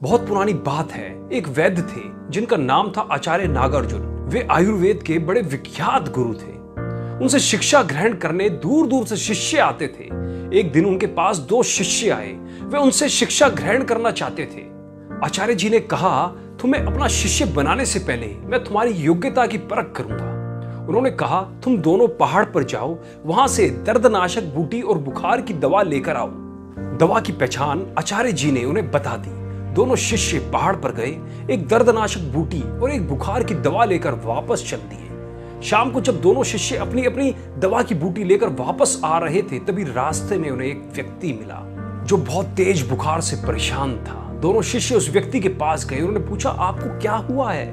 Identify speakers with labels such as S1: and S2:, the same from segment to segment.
S1: बहुत पुरानी बात है, एक वैद्य थे जिनका नाम था आचार्य नागार्जुन। वे आयुर्वेद के बड़े विख्यात गुरु थे। उनसे शिक्षा ग्रहण करने दूर दूर से शिष्य आते थे। एक दिन उनके पास दो शिष्य आए। वे उनसे शिक्षा ग्रहण करना चाहते थे। आचार्य जी ने कहा, तुम्हें अपना शिष्य बनाने से पहले मैं तुम्हारी योग्यता की परख करूंगा। उन्होंने कहा, तुम दोनों पहाड़ पर जाओ, वहां से दर्दनाशक बूटी और बुखार की दवा लेकर आओ। दवा की पहचान आचार्य जी ने उन्हें बता दी। दोनों शिष्य पहाड़ पर गए, एक दर्दनाशक बूटी और एक बुखार की दवा लेकर वापस चल दिए। शाम को जब दोनों शिष्य अपनी अपनी दवा की बूटी लेकर वापस आ रहे थे, तभी रास्ते में उन्हें एक व्यक्ति मिला जो बहुत तेज बुखार से परेशान था। दोनों शिष्य उस व्यक्ति के पास गए। उन्होंने पूछा, आपको क्या हुआ है?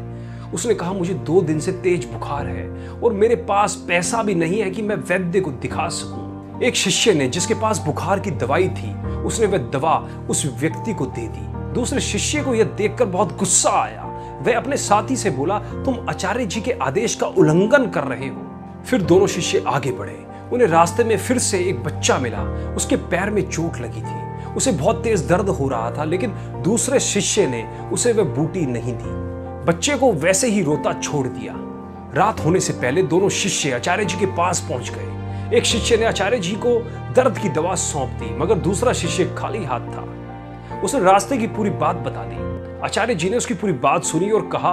S1: उसने कहा, मुझे 2 दिन से तेज बुखार है और मेरे पास पैसा भी नहीं है कि मैं वैद्य को दिखा सकूं। एक शिष्य ने, जिसके पास बुखार की दवाई थी, उसने वह दवा उस व्यक्ति को दे दी। दूसरे शिष्य को यह देखकर बहुत गुस्सा आया। वह अपने साथी से बोला, तुम आचार्य जी के आदेश का उल्लंघन कर रहे हो। फिर दोनों शिष्य आगे बढ़े। उन्हें रास्ते में फिर से एक बच्चा मिला। उसके पैर में चोट लगी थी। उसे बहुत तेज दर्द हो रहा था, लेकिन दूसरे शिष्य ने उसे वह बूटी नहीं दी। बच्चे को वैसे ही रोता छोड़ दिया। रात होने से पहले दोनों शिष्य आचार्य जी के पास पहुंच गए। एक शिष्य ने आचार्य जी को दर्द की दवा सौंप दी, मगर दूसरा शिष्य खाली हाथ था। उसने रास्ते की पूरी बात बता दी। आचार्य जी ने उसकी पूरी बात सुनी और कहा,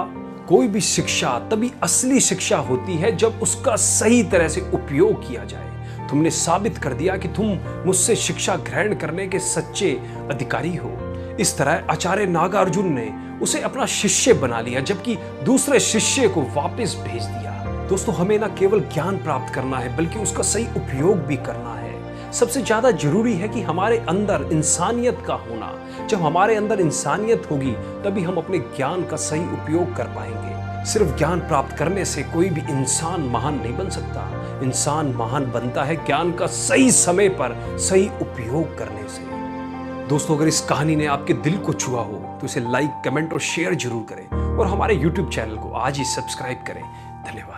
S1: कोई भी शिक्षा तभी असली शिक्षा होती है जब उसका सही तरह से उपयोग किया जाए। तुमने साबित कर दिया कि तुम मुझसे शिक्षा ग्रहण करने के सच्चे अधिकारी हो। इस तरह आचार्य नागार्जुन ने उसे अपना शिष्य बना लिया, जबकि दूसरे शिष्य को वापस भेज दिया। दोस्तों, हमें न केवल ज्ञान प्राप्त करना है, बल्कि उसका सही उपयोग भी करना है। सबसे ज्यादा जरूरी है कि हमारे अंदर इंसानियत का होना। जब हमारे अंदर इंसानियत होगी, तभी हम अपने ज्ञान का सही उपयोग कर पाएंगे। सिर्फ ज्ञान प्राप्त करने से कोई भी इंसान महान नहीं बन सकता। इंसान महान बनता है ज्ञान का सही समय पर सही उपयोग करने से। दोस्तों, अगर इस कहानी ने आपके दिल को छुआ हो तो इसे लाइक, कमेंट और शेयर जरूर करें और हमारे YouTube चैनल को आज ही सब्सक्राइब करें। धन्यवाद।